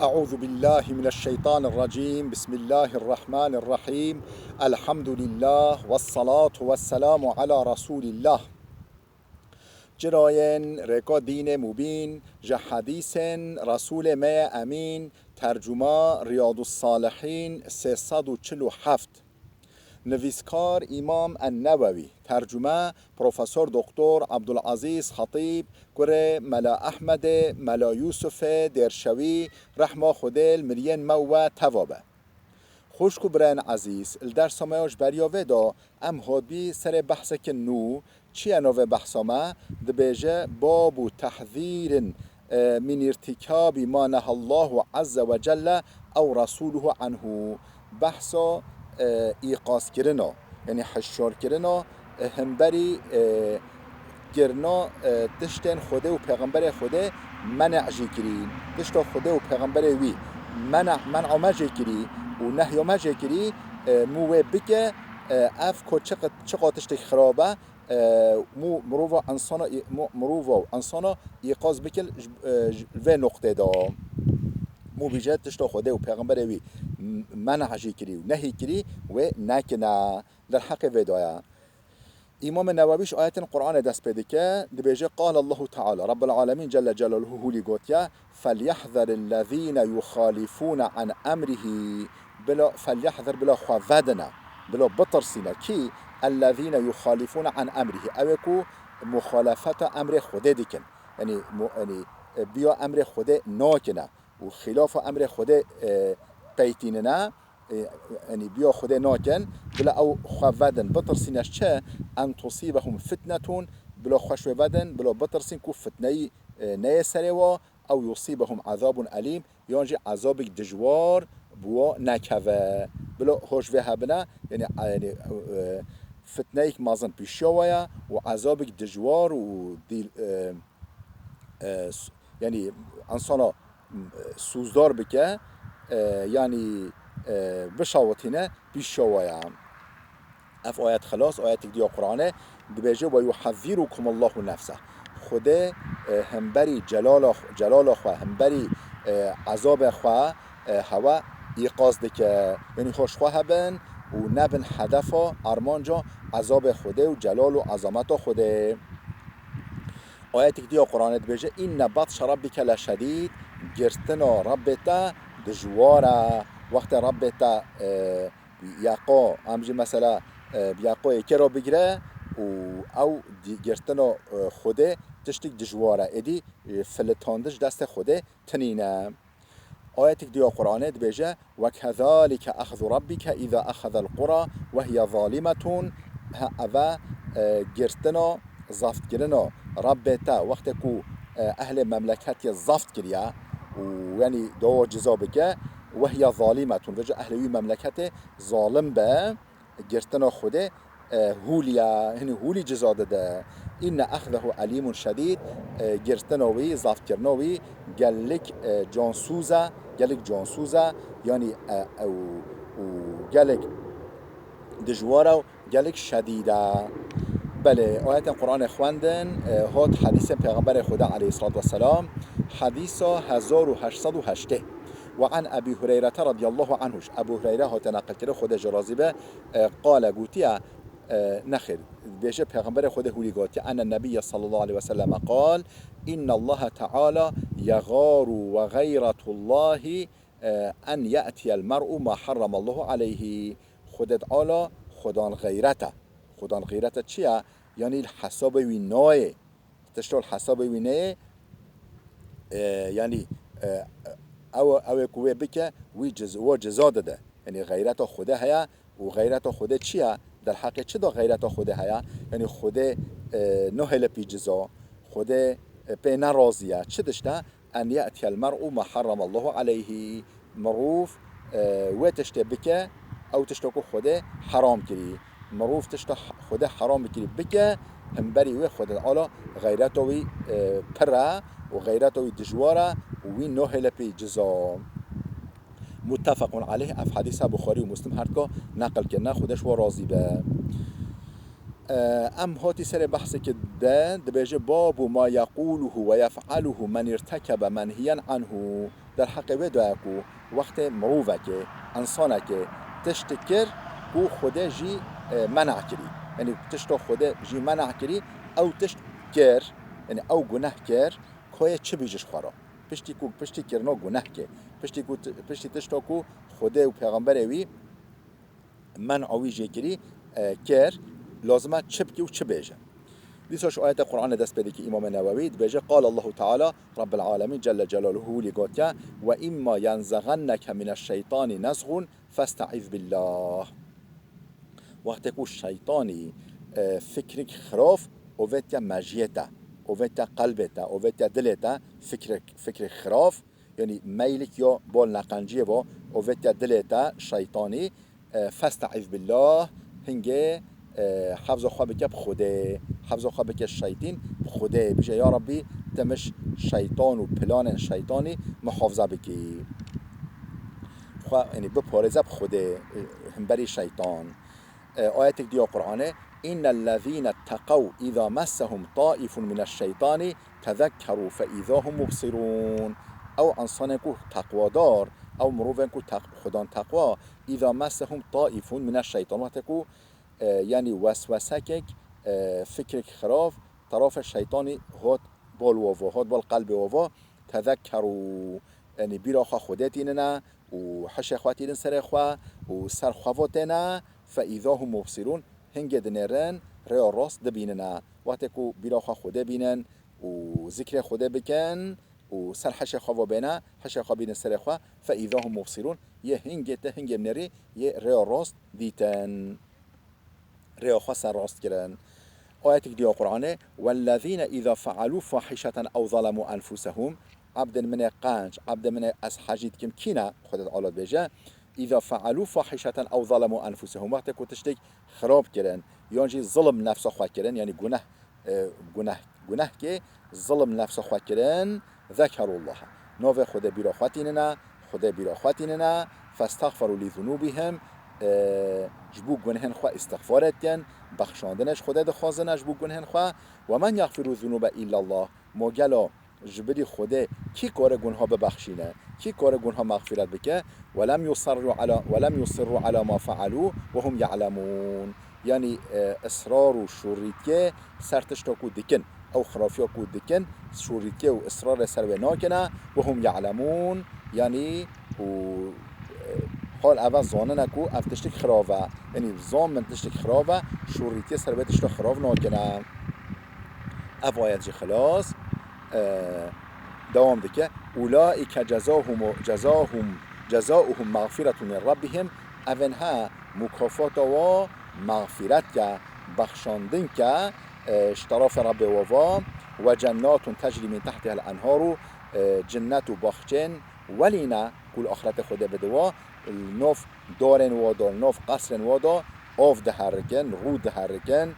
أعوذ بالله من الشيطان الرجيم بسم الله الرحمن الرحيم الحمد لله والصلاة والسلام على رسول الله جراين ركا دين مبين جحديث رسول ما أمين ترجمة رياض الصالحين 347 نویسکار امام النووی ترجمه پروفسور دکتر عبدالعزیز خطیب کره ملا احمد ملا یوسف درشوی رحمه خودل مرین مو توابه خوشکو برن عزیز الدرس مایاش بریاوه دا ام هادبی سر بحث که نو چی نوه بحثامه دبیجه باب تحذیر من ارتكاب ما نهى الله عز وجل او رسوله عنه بحثا ایقاز کرنا یعنی حشار کرنا همبری گرنا تشتن خوده و پیغمبر خوده منع جی کری تشتا خوده و پیغمبر وی منع ما جی کری و نهی ما جی کری موه بکه اف که چقا تشتی خرابه مروفا انسانا ایقاز بکل و نقطه دا مو بیجه تشتا خوده و پیغمبر وی منع جی کری و نهی کری و نکنه در حق ودایا امام نوویش آیت قرآن دست پیدا که دبیجه قال الله تعالی رب العالمین جل جلاله هولی گوتیا فلیحذر الذین یخالفون عن امره بلا فلیحذر بلا خوادنا بلا بطرسنا کی الذين يخالفون عن امره اوکو مخالفت امر خدا دیکن یعنی بیا امر خدا ناکنه و خلاف امر خدا قیتینه یعنی بیا خدا ناکن بلا او خوادن بطرسینش چه ان تصيبهم فتنه بلا خوش ودن بلا بطرسین کو فتنه نه سروا او يصيبهم عذاب الیم یعنی عذاب دجوار بوا نکوه بلا هوش وهبنا یعنی فتنه یک مازن پیشوایا و عذاب دجوار و دیل یعنی انسانا سوزدار بکه یعنی بشاوتینه پیشوایا اف آیت خلاص آیت دیگه قرآنه دبیجه و یحذرکم الله نفسه خدا همبری جلال خواه همبری عذاب خواه هوا ایقاز دکه یعنی خوش خواه بن و نبن هدفا ارمانجا عذاب خوده و جلال و عظمت خوده آیت دیگه قرآن دبیجه این بطش ربک لشدید گرتنا ربتا دجواره وقت ربتا یقا همجی مثلا بیاقا یکی را بگیره و او گرتنا خوده تشتیک دجواره ادی فلتاندش دست خوده تنینه آیت دیگه قرآن دبیجه و كذلك اخذ ربك اذا اخذ القرى وهي ظالمه و گرتنا زفت گرنا ربتا وقت کو اهل مملکتی زفت گریه و یعنی دو جزا بگه وهي ظالمه وجه اهل وی مملکت ظالم به گرتنا خوده هولیا یعنی هولی جزا داده این اخذه علیم شدید گرتناوی زفت کرناوی گلک جانسوزه یعنی گلک دجواره و گلک شدیده بله آیت قرآن خواندن هات حدیث پیغمبر خدا علیه الصلاة والسلام حدیث 1808 وعن أبي هريرة رضي الله عنه أبو هريرة هو تنقل كده خده جرازبه قال قوتيا نخر بيجي پیغمبر خده هولي قوتي أن النبي صلى الله عليه وسلم قال إن الله تعالى يغار وغيرة الله أن يأتي المرء ما حرم الله عليه خدت علا خدان غيرته چيا يعني الحساب ويناي تشتغل الحساب ويناي يعني او کوه بکه و جزا داده یعنی غیرت خوده هیا و غیرت خوده چیه در حق چه دا غیرت خوده هیا یعنی خوده نهل پی جزا خوده پی نرازیه چه دشته ان یأتی المرء ما حرم الله علیه مروف و تشته بکه او تشته که خوده حرام کری مروف تشته خوده حرام کری بکه هم بری و خوده علا غیرت وی پره و غیرت وی دجواره وی نهل پی جزا متفق علیه اف حدیث بخاری و مسلم هر که نقل کنه خودش و راضی به ام هاتی سر بحث که ده بيجي باب ما يقوله ويفعله من ارتكب منهيا عنه. در حق بداكو وقت مروفه که انسانه که تشتكر کو خوده جی منع کری، یعنی تشتا خوده جی منع کری او تشتكر، یعنی او گناه کر که چه بیجش خورا پشتی کرنا گناه که پشتی تشتا کو خوده و پیغمبر وی منع وی جی کری کر لازمه چه بکی و چه بیجه. دیساش آیت قرآن دست بده که امام نووی بیجه قال الله تعالی رب العالمین جل جلاله لگوتیا و اما ینزغنک من الشیطان نزغ فاستعذ بالله. وقتی که شیطانی فکرک خراف اویت مجیتا اویت قلبتا اویت دلتا فکر خراف، یعنی میلک یا بال نقنجیه با اویت دلتا شیطانی فاستعذ بالله هنگه حفظ خواه بکه بخوده، حفظ خواه بکه شیطین بخوده بشه یا ربی تمش شیطان و پلان شیطانی محافظه بکی خواه، یعنی بپارزه بخوده هم بری شیطان. آیت دیا قرآنه إن الذين اتقوا إذا مسهم طائف من الشيطان تذكروا فإذا هم مبصرون. او انسان کو تقوا دار او مروفن کو خدان تقوا إذا مسهم طائف من الشيطان وقت کو یعنی وسوسه فکر خراف طرف شیطانی هات بال ووا هات بال قلب ووا تذكروا، یعنی بیرا خواه خودتیننا و حش خواتین سر خواه و سر خواتنا فإذا هم مبصرون هنگه دنرن ریا راست دبیننا وقتی که بیرا خواه خوده بینن و ذکر خوده بکن و سر حش خواه بینن حش خواه بینن سر خواه فإذا هم مبصرون یه هنگه ته هنگه منری یه ریا راست دیتن ریا خواه سر راست کرن. آیت دیا قرآنه والذین اذا فعلوا فاحشة او ظلموا انفسهم عبد من قنج عبد من از حجید کم کینا خودت آلات بیجه اذا فعلوا فاحشة او ظلموا انفسهم وقتی که تشتک خراب کرن یعنی ظلم نفس خواه کرن یعنی گناه که ظلم نفس خواه کرن ذکر الله نوه خود بیرا خواتیننا فاستغفروا لذنوبهم جبو گنهن خواه استغفارت کن بخشاندنش خود دخوازن جبو گنهن خواه و من یغفر الذنوب الا الله موگلا جبری خوده کی کار گناه ببخشینه کی کار گناه مغفرت بکه ولم يصروا على ما فعلوا وهم يعلمون، یعنی اصرار و شوریتیه سرتشتا کو دکن او خرافیا کو دکن شوریتیه و اصرار سر و ناکنه وهم يعلمون، یعنی حال اول زانه نکو افتشتک خرافه، یعنی زان من تشتک خرافه شوریتیه سر و تشتا خراف ناکنه. اف آیت جی خلاص دوام دکه اولئک جزاؤهم مغفرة من ربهم اونها مکافات و مغفرت که بخشاندن که اشتراف رب و جنات تجری من تحتها الانهار جنت و باخچن ولینا کل آخرت خود بدوا نوف دارن وادا نوف قصرن وادا آف دهرکن رو دهرکن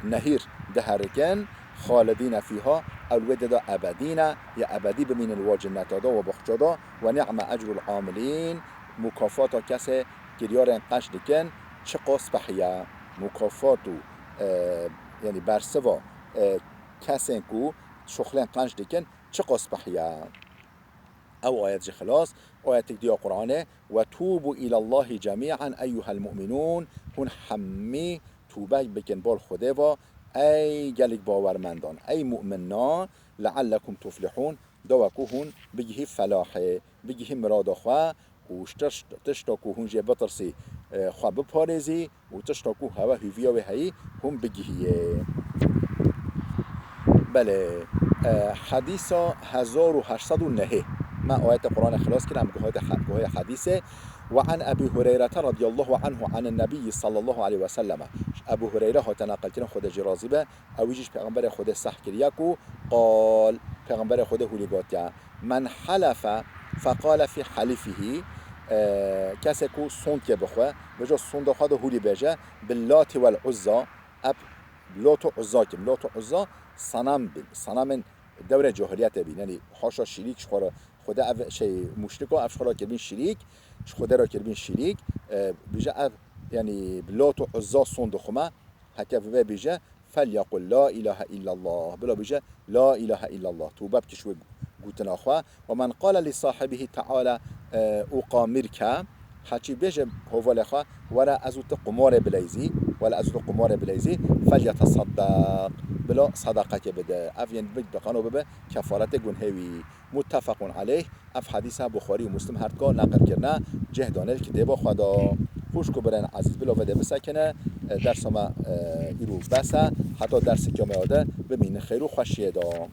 نهیر دهرکن خالدین فیها الود دا ابدینا یا ابدی بمین الواجنت دا و بخجادا و نعم اجر العاملین مکافات کسی گریار قش دکن چه قصبحیه مکافاتو یعنی برسوا کسی که شخلین قش دکن چه قصبحیه. او آیت جی خلاص آیت دیا قرآنه و توبوا الى الله جمیعا ایها المؤمنون هون همه توبه بکن بال خوده و ای گلک باورمندان ای مؤمنان لعلکم تفلحون دوکو هون بگیه فلاحه بگیه مراد خواه و تشتاکو هون جه بطرسی خواه بپارزی و تشتاکو هوا هیویا و هی هون بگیه. بله حدیث 1809 ما آیت قرآن خلاص کنم گوهای حدیثه وعن أبي هريرة رضي الله عنه عن النبي صلى الله عليه وسلم أبو هريرة هو تناقل كنا خود جرازبه أو يجيش پیغمبر خود صح كرياكو قال پیغمبر خود هوليغاتيا من حلف فقال في حلفه كسكو صنت بخواه بجا صند خود هولي بجا باللات والعزى أب لات عزى كم لات عزى صنم دور جاهلیت بین، یعنی حاشا شریک شخورا خدا اف شی مشرک و اف شخورا کربین شریک خدا را کربین شریک بیجا اف یعنی بلات و عزا صند خما هكا في بيجا فليقل لا إله إلا الله بلا بيجا لا إله إلا الله توبة بكشوي قوتنا أخوة. ومن قال لصاحبه تعالى أقامرك حكي بيجا هو الأخوة ولا أزوت قمار بلايزي ولا أزوت قمار بلايزي فليتصدق بلا صدقة بدا أفين بيت بقانو ببا كفارة جنهوي متفق عليه. اف حديث بخاري ومسلم هردگاه نقل کرنا جهدان الكتاب خدا خوش كبرن عزيز بلا وده بسکنه درس ما ایرو بسه حتی درس که میاده ببین خیر و خوشیه دا.